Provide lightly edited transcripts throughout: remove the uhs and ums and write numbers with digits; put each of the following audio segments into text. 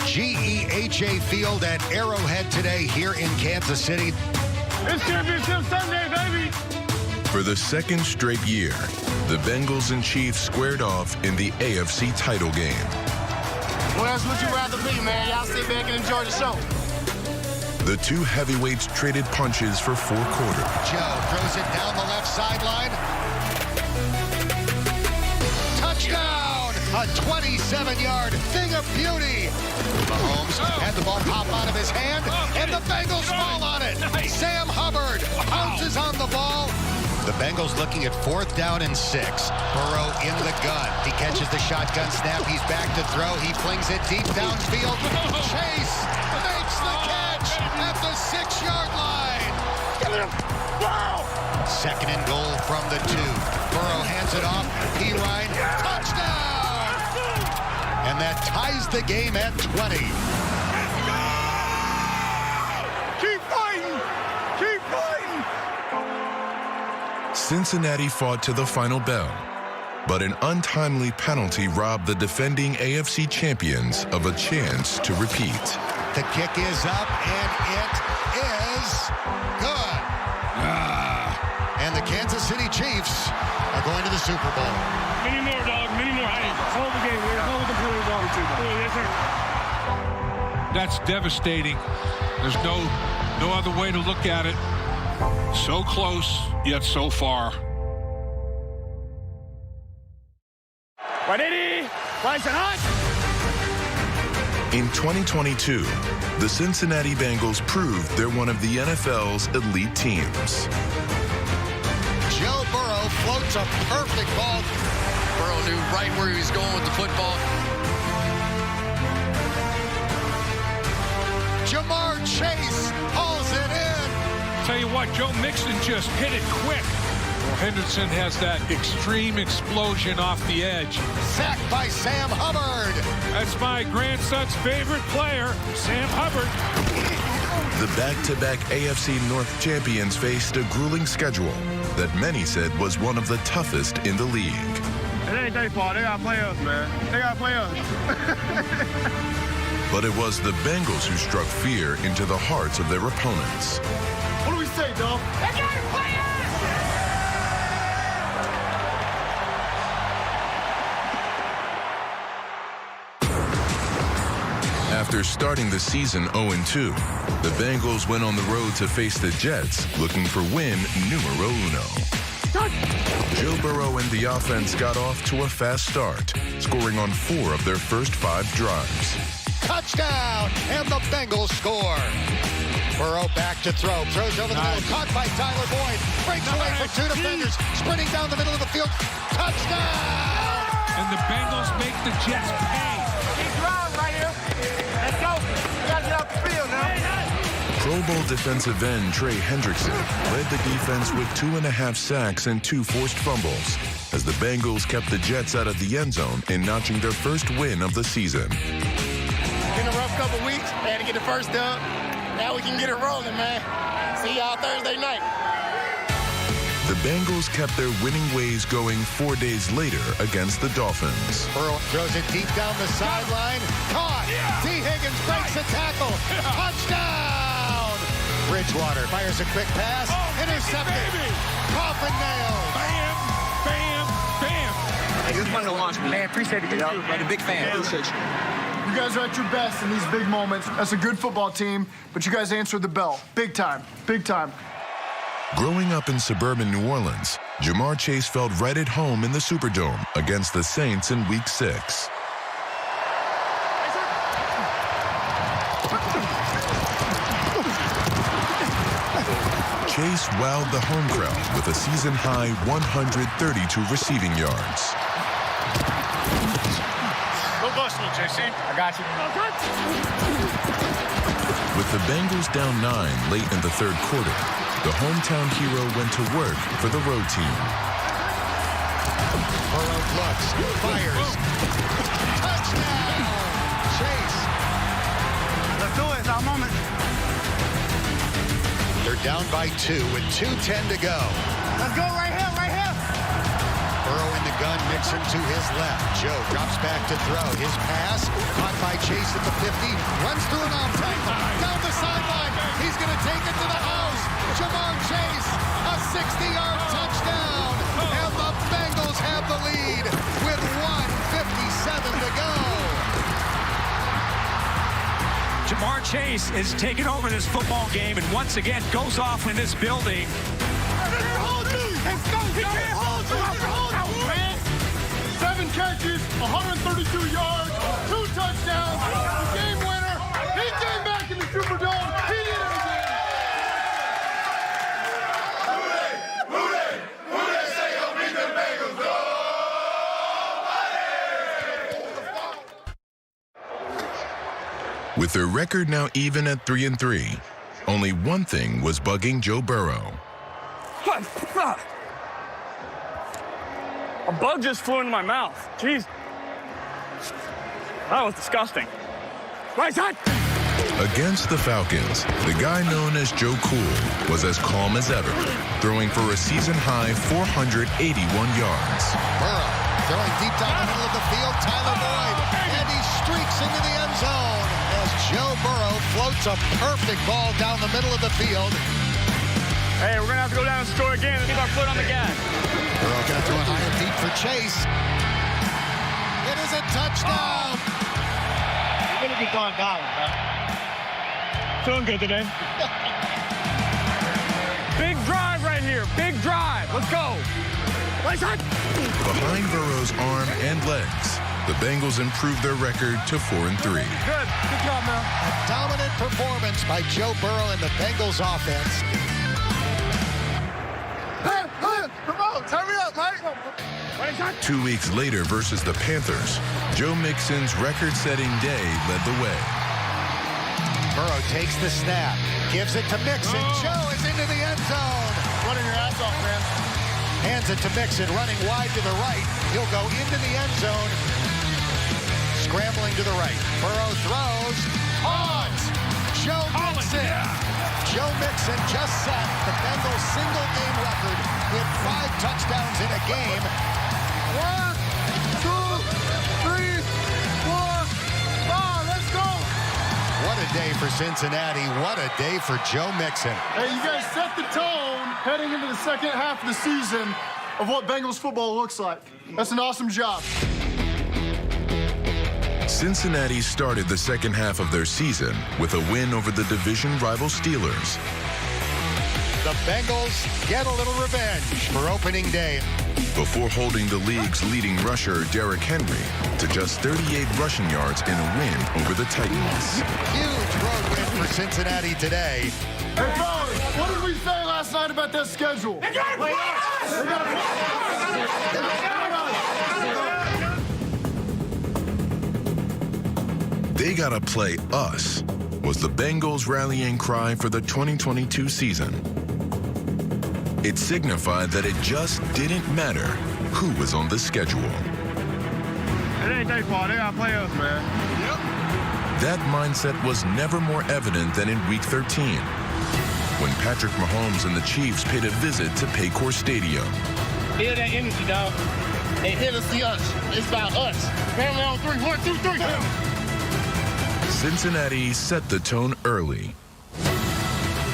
GEHA Field at Arrowhead today here in Kansas City. It's Championship Sunday, baby! For the second straight year, the Bengals and Chiefs squared off in the AFC title game. Where else would you rather be, man? Y'all sit back and enjoy the show. The two heavyweights traded punches for 4 quarters. Joe throws it down the left sideline. Touchdown! A 27-yard thing of beauty. Mahomes had the ball pop out of his hand, and the Bengals fall on it. Sam Hubbard pounces on the ball. The Bengals looking at 4th down and 6. Burrow in the gun. He catches the shotgun snap. He's back to throw. He flings it deep downfield. Chase makes the catch at the 6-yard line. 2nd and goal from the 2. Burrow hands it off. Ryan, touchdown! And that ties the game at 20. Keep fighting! Keep fighting! Cincinnati fought to the final bell, but an untimely penalty robbed the defending AFC champions of a chance to repeat. The kick is up, and it is good. And the Kansas City Chiefs are going to the Super Bowl. Many more, dog. Many more. Hey, it's over game. We're going to play ball too. Yes, sir. That's devastating. There's no other way to look at it. So close, yet so far. Ready? Nice and hot. In 2022, the Cincinnati Bengals proved they're one of the NFL's elite teams. Joe Burrow floats a perfect ball. Burrow knew right where he was going with the football. Jamar Chase hauls it in. Tell you what, Joe Mixon just hit it quick. Well, Henderson has that extreme explosion off the edge. Sacked by Sam Hubbard. That's my grandson's favorite player, Sam Hubbard. The back-to-back AFC North champions faced a grueling schedule that many said was one of the toughest in the league. It ain't their fault. They got to play us, man. They got to play us. But it was the Bengals who struck fear into the hearts of their opponents. What do we say, dog? They got to play us! After starting the season 0-2, the Bengals went on the road to face the Jets, looking for win numero uno. Joe Burrow and the offense got off to a fast start, scoring on 4 of their first 5 drives. Touchdown, and the Bengals score. Burrow back to throw, throws over the middle, caught by Tyler Boyd, breaks away from 2 defenders, sprinting down the middle of the field. Touchdown! And the Bengals make the Jets pay. Keep driving right here. Let's go. We got to get off the field now. Pro Bowl defensive end Trey Hendrickson led the defense with 2.5 sacks and 2 forced fumbles, as the Bengals kept the Jets out of the end zone in notching their first win of the season. Been a rough couple weeks. Had to get the first dub. Now we can get it rolling, man. See y'all Thursday night. The Bengals kept their winning ways going 4 days later against the Dolphins. Burrow throws it deep down the sideline. Caught. T. Higgins breaks a tackle. Touchdown! Bridgewater fires a quick pass. Intercepted. Coffin nailed. Bam, bam, bam. Hey, it was fun to watch, man. Appreciate it, y'all. I'm a big fan. Appreciate you. You guys are at your best in these big moments. That's a good football team, but you guys answered the bell. Big time. Big time. Growing up in suburban New Orleans, Jamar Chase felt right at home in the Superdome against the Saints in Week 6. Chase wowed the home crowd with a season-high 132 receiving yards. Go bust me, JC. I got you. With the Bengals down 9 late in the 3rd quarter, the hometown hero went to work for the road team. Burrow looks, fires. Touchdown! Chase. Let's do it. It's our moment. They're down by 2 with 2:10 to go. Let's go right here, right here. Burrow in the gun, Mixon to his left. Joe drops back to throw. His pass caught by Chase at the 50. Runs through an arm tackle. Down the sideline. He's going to take it to the house. Jamar Chase, a 60-yard touchdown. And the Bengals have the lead with 1:57 to go. Jamar Chase is taking over this football game and once again goes off in this building. Let's go! He can't hold you! Man. 7 catches, 132 yards, 2 touchdowns, the game winner. He came back in the Superdome. He did it again. Say he'll beat the Bengals. With their record now even at 3-3, only one thing was bugging Joe Burrow. A bug just flew into my mouth. Jeez. That was disgusting. Right side. Against the Falcons, the guy known as Joe Cool was as calm as ever, throwing for a season-high 481 yards. Burrow throwing deep down the middle of the field. Tyler Boyd, and he streaks into the end zone as Joe Burrow floats a perfect ball down the middle of the field. Hey, we're going to have to go down and score again and keep our foot on the gas. Burrow got to a high and deep for Chase. It is a touchdown. You're going to be going down, man. Feeling good today. Big drive right here. Big drive. Let's go. Right side. Behind Burrow's arm and legs, the Bengals improved their record to 4-3. Good. Good job, man. A dominant performance by Joe Burrow and the Bengals offense. Hurry up, Mike. 2 weeks later versus the Panthers, Joe Mixon's record-setting day led the way. Burrow takes the snap, gives it to Mixon. Joe is into the end zone. Running your ass off, man. Hands it to Mixon, running wide to the right. He'll go into the end zone. Scrambling to the right. Burrow throws. Odds. Joe Mixon. Joe Mixon just set the Bengals single-game record with 5 touchdowns in a game. 1, 2, 3, 4, 5. Let's go. What a day for Cincinnati. What a day for Joe Mixon. Hey, you guys set the tone heading into the second half of the season of what Bengals football looks like. That's an awesome job. Cincinnati started the second half of their season with a win over the division rival Steelers. The Bengals get a little revenge for opening day. Before holding the league's leading rusher, Derrick Henry, to just 38 rushing yards in a win over the Titans. Huge road win for Cincinnati today. Hey, fellas, what did we say last night about that schedule? They gotta play us, was the Bengals' rallying cry for the 2022 season. It signified that it just didn't matter who was on the schedule. It ain't their fault. They got to play us, man. That mindset was never more evident than in Week 13, when Patrick Mahomes and the Chiefs paid a visit to Paycor Stadium. Feel that energy, dog. They here to see us. It's about us. Family on 3. 1, 2, 3. Cincinnati set the tone early,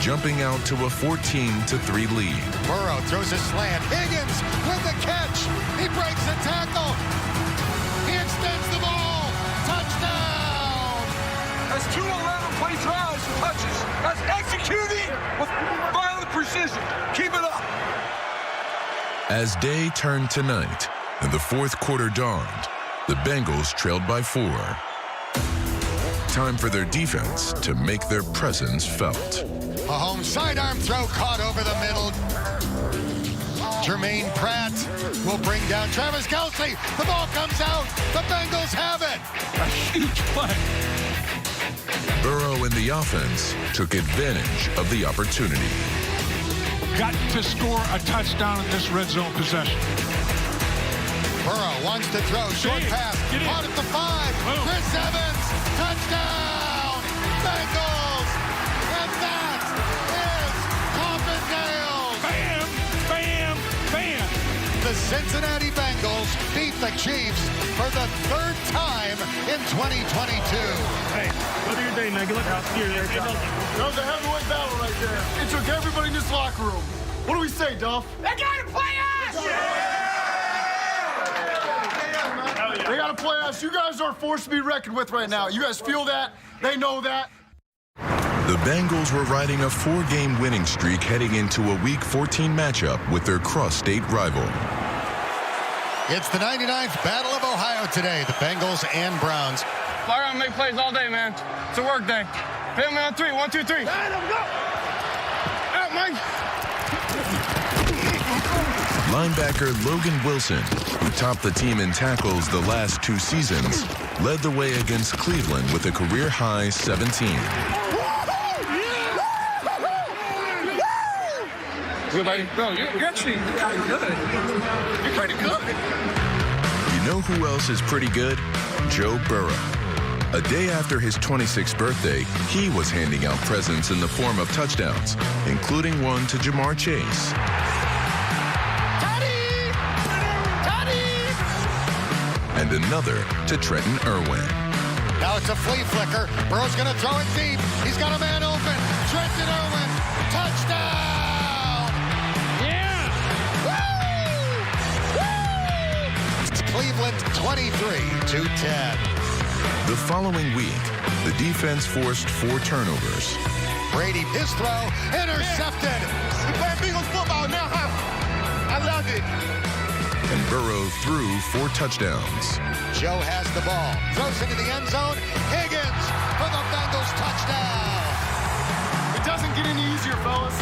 jumping out to a 14-3 lead. Burrow throws a slant. Higgins with the catch. He breaks a tackle. He extends the ball. Touchdown. That's 2 11-play drives, touches. That's executing with violent precision. Keep it up. As day turned to night and the fourth quarter dawned, the Bengals trailed by 4. Time for their defense to make their presence felt. Mahomes sidearm throw caught over the middle. Jermaine Pratt will bring down Travis Kelce. The ball comes out. The Bengals have it. A huge play. Burrow and the offense took advantage of the opportunity. Got to score a touchdown in this red zone possession. Burrow wants to throw. Short pass. Caught at the 5. Chris Evans. Touchdown. Bengals. And that is Coffin Nails. Bam, bam, bam. The Cincinnati Bengals the Chiefs for the third time in 2022. Hey, go do your thing, man. Good luck out here. That was a heavyweight battle right there. It took everybody in this locker room. What do we say, Duff? They gotta play us! They gotta play us. You guys are a force to be reckoned with right now. You guys feel that. They know that. The Bengals were riding a 4-game winning streak heading into a Week 14 matchup with their cross-state rival. It's the 99th Battle of Ohio today, the Bengals and Browns. Fly around and make plays all day, man. It's a work day. Hit me on 3. 1, 2, 3. Out, Mike. Linebacker Logan Wilson, who topped the team in tackles the last 2 seasons, led the way against Cleveland with a career-high 17. Good, buddy. Bro, you're actually good. You're pretty good. You know who else is pretty good? Joe Burrow. A day after his 26th birthday, he was handing out presents in the form of touchdowns, including one to Jamar Chase. And another to Trenton Irwin. Now it's a flea flicker. Burrow's going to throw it deep. He's got a man open. Trenton Irwin, touchdown! Yeah! Woo! Cleveland 23-10. The following week, the defense forced 4 turnovers. Brady, his throw, intercepted. We play Bengals football now, huh? I love it. And Burrow threw 4 touchdowns. Joe has the ball. Throws into the end zone. Higgins for the Bengals touchdown. It doesn't get any easier, fellas.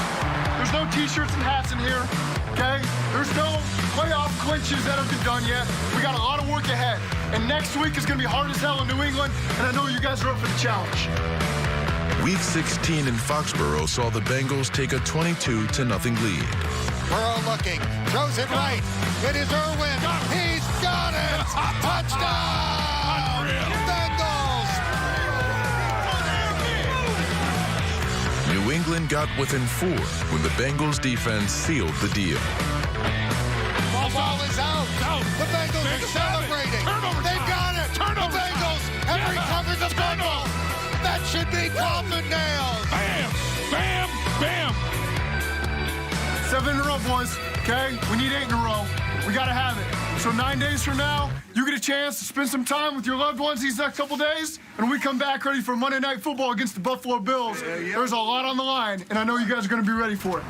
There's no T-shirts and hats in here, okay? There's no playoff clinches that have been done yet. We got a lot of work ahead. And next week is going to be hard as hell in New England, and I know you guys are up for the challenge. Week 16 in Foxborough saw the Bengals take a 22-0 lead. Burrow looking, throws it right. It is Irwin. He's got it. Touchdown! Bengals! New England got within 4 when the Bengals defense sealed the deal. The ball is out. The Bengals are celebrating. They've got it. The Bengals have recovered the football. That should be coffin nails. Bam! Bam! Bam! 7 in a row, boys, okay? We need 8 in a row. We got to have it. So 9 days from now, you get a chance to spend some time with your loved ones these next couple days, and we come back ready for Monday Night Football against the Buffalo Bills. There's a lot on the line, and I know you guys are going to be ready for it.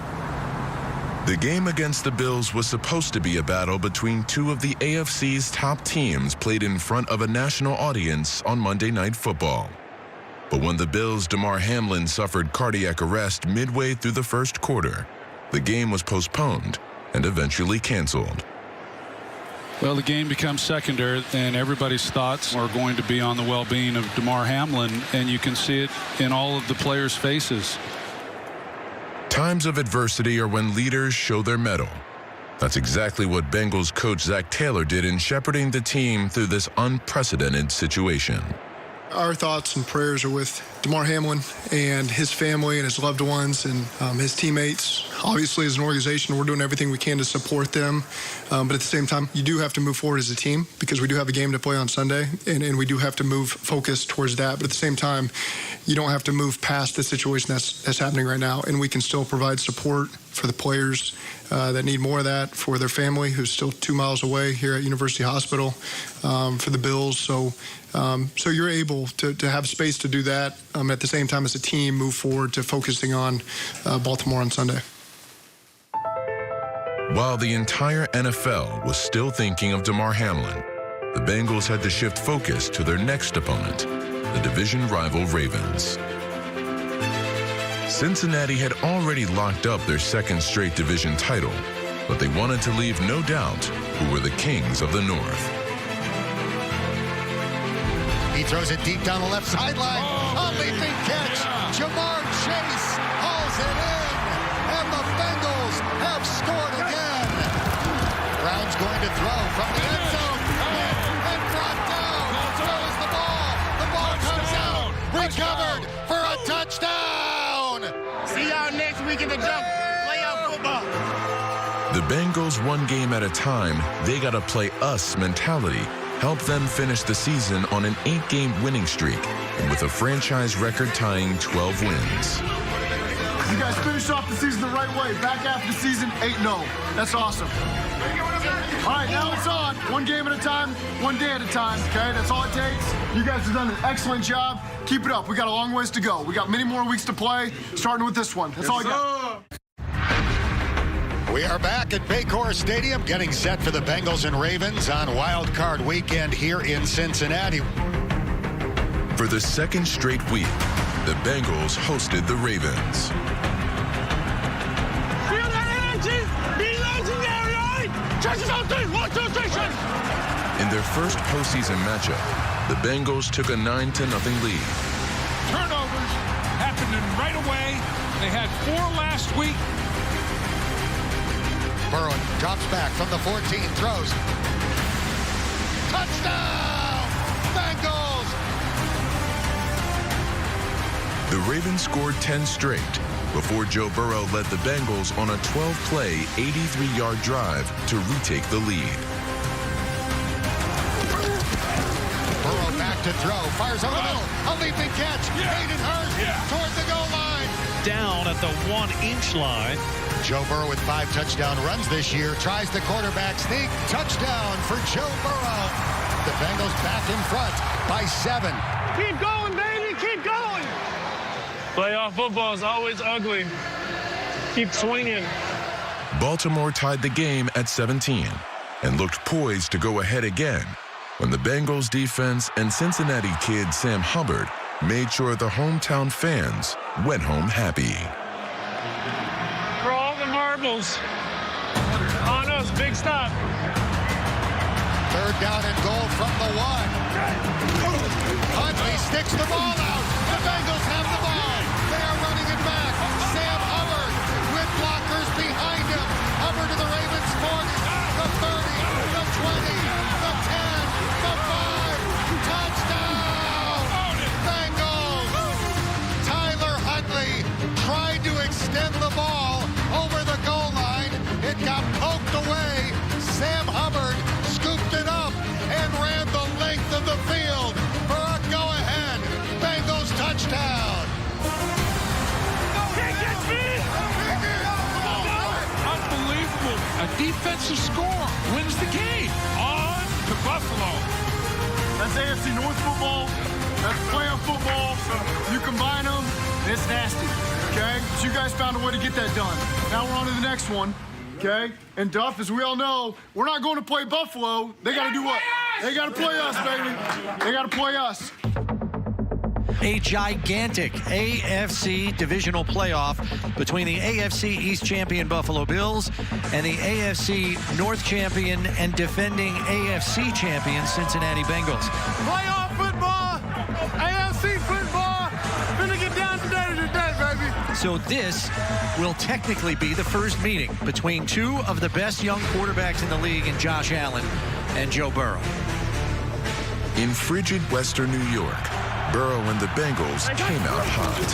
The game against the Bills was supposed to be a battle between 2 of the AFC's top teams played in front of a national audience on Monday Night Football. But when the Bills' Damar Hamlin suffered cardiac arrest midway through the first quarter, the game was postponed and eventually canceled. Well, the game becomes secondary, and everybody's thoughts are going to be on the well-being of Damar Hamlin, and you can see it in all of the players' faces. Times of adversity are when leaders show their mettle. That's exactly what Bengals coach Zach Taylor did in shepherding the team through this unprecedented situation. Our thoughts and prayers are with Damar Hamlin and his family and his loved ones and his teammates. Obviously, as an organization, we're doing everything we can to support them. But at the same time, you do have to move forward as a team because we do have a game to play on Sunday, and we do have to move focus towards that. But at the same time, you don't have to move past the situation that's happening right now, and we can still provide support for the players that need more of that, for their family who's still 2 miles away here at University Hospital, for the Bills. So you're able to have space to do that, at the same time as a team move forward to focusing on Baltimore on Sunday. While the entire NFL was still thinking of Damar Hamlin, the Bengals had to shift focus to their next opponent, the division rival Ravens. Cincinnati had already locked up their 2nd straight division title, but they wanted to leave no doubt who were the kings of the North. He throws it deep down the left sideline. A leaping catch. Jamar Chase hauls it in, and the Bengals have scored again. Brown's going to throw from the end zone and brought down. Throws the ball. The ball comes out. Recovered for a touchdown. See y'all next week in the jump. Playoff football. The Bengals one game at a time, they gotta play us mentality helped them finish the season on an 8-game winning streak and with a franchise record-tying 12 wins. You guys finished off the season the right way. Back after the season, 8-0. That's awesome. All right, now it's on. One game at a time, one day at a time, okay? That's all it takes. You guys have done an excellent job. Keep it up. We got a long ways to go. We got many more weeks to play, starting with this one. That's all I got. We are back at Baycor Stadium, getting set for the Bengals and Ravens on Wild Card Weekend here in Cincinnati. For the second straight week, the Bengals hosted the Ravens. Feel that energy! Be legendary, all right? Churches on 3, 1, 2, 3, church! In their first postseason matchup, the Bengals took a 9-0 lead. Turnovers happening right away. They had 4 last week. Burrow drops back from the 14, throws. Touchdown! Bengals! The Ravens scored 10 straight before Joe Burrow led the Bengals on a 12-play, 83-yard drive to retake the lead. Burrow back to throw, fires over the middle, a leaping catch, Hayden Hurst toward the goal line. Down at the 1-inch line. Joe Burrow with 5 touchdown runs this year, tries the quarterback sneak, touchdown for Joe Burrow. The Bengals back in front by 7. Keep going, baby, keep going! Playoff football is always ugly. Keep swinging. Baltimore tied the game at 17 and looked poised to go ahead again when the Bengals defense and Cincinnati kid Sam Hubbard made sure the hometown fans went home happy. For all the marbles. On us, big stop. 3rd down and goal from the 1. Huntley sticks the ball out. The Bengals have the ball. They are running it back. Sam Hubbard with blockers behind him. Hubbard to the Ravens 40, the 30, the 20, the 10, the 5. Touchdown! Bengals! Tyler Huntley tried to extend the ball over the goal line. It got poked away. Sam Hubbard scooped it up and ran the length of the field for a go-ahead Bengals touchdown. Unbelievable. A defensive score wins the game. On to Buffalo. That's AFC North football. That's playoff football. You combine them, it's nasty. Okay? So you guys found a way to get that done. Now we're on to the next one. Okay? And Duff, as we all know, we're not going to play Buffalo. They got to do what? They got to play us, baby. They got to play us. A gigantic AFC divisional playoff between the AFC East champion Buffalo Bills and the AFC North champion and defending AFC champion Cincinnati Bengals. Playoff football, AFC football, finna get down today, baby. So this will technically be the first meeting between 2 of the best young quarterbacks in the league in Josh Allen and Joe Burrow. In frigid western New York, Burrow and the Bengals came out hot.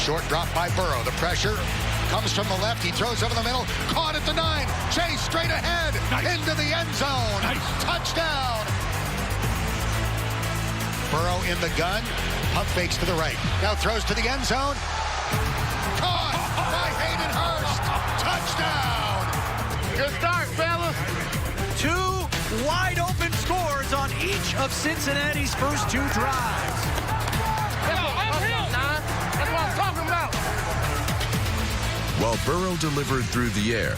Short drop by Burrow. The pressure comes from the left. He throws over the middle. Caught at the 9. Chase straight ahead. Into the end zone. Touchdown. Burrow in the gun. Pump fakes to the right. Now throws to the end zone. Caught by Hayden Hurst. Touchdown. Good start, fellas. 2 wide open scores on each of Cincinnati's first 2 drives. That's what I'm talking about. While Burrow delivered through the air,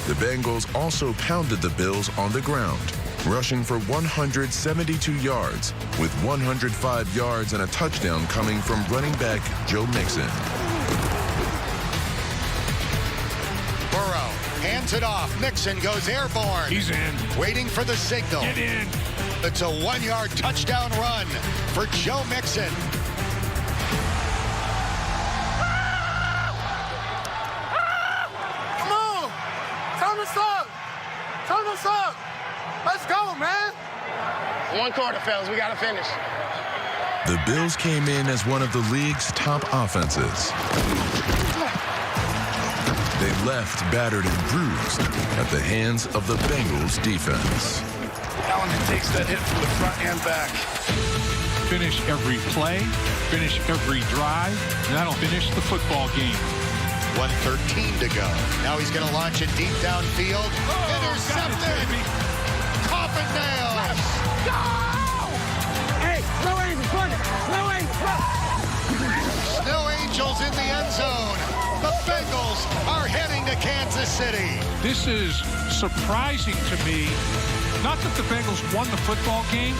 the Bengals also pounded the Bills on the ground, rushing for 172 yards, with 105 yards and a touchdown coming from running back Joe Mixon. Burrow hands it off. Mixon goes airborne. He's in. Waiting for the signal. Get in. It's a 1-yard touchdown run for Joe Mixon. Come on. Turn us up. Turn us up. Let's go, man. 1 quarter, fellas. We got to finish. The Bills came in as one of the league's top offenses. They left battered and bruised at the hands of the Bengals defense. Allen takes that hit from the front and back. Finish every play, finish every drive, and that'll finish the football game. 1:13 to go. Now he's going to launch it deep downfield. Intercepted. Coffin nails. Go! Hey, Snow Angels, run it! Snow Angels, Snow Angels in the end zone. The Bengals are heading to Kansas City. This is surprising to me. Not that the Bengals won the football game,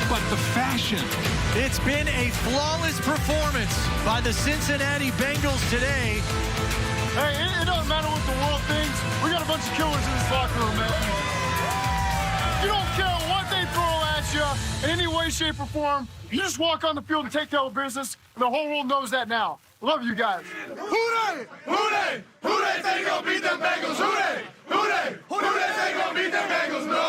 but the fashion. It's been a flawless performance by the Cincinnati Bengals today. Hey, it doesn't matter what the world thinks. We got a bunch of killers in this locker room, man. You don't care what they throw at you in any way, shape, or form. You just walk on the field and take care of business, and the whole world knows that now. Love you guys. Who they? Who they? Who they think gonna beat them Bengals? Who they? Who they? Who they think gonna beat them Bengals? No!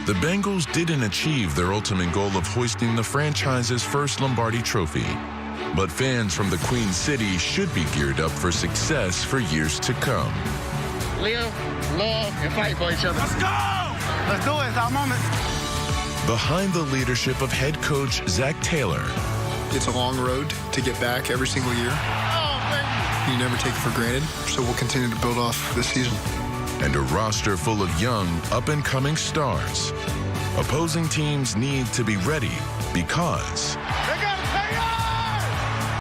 The Bengals didn't achieve their ultimate goal of hoisting the franchise's first Lombardi trophy. But fans from the Queen City should be geared up for success for years to come. Live, love, and fight for each other. Let's go! Let's do it. It's our moment. Behind the leadership of head coach Zach Taylor. It's a long road to get back every single year. Oh, baby. You never take it for granted, so we'll continue to build off this season. And a roster full of young, up-and-coming stars. Opposing teams need to be ready because They got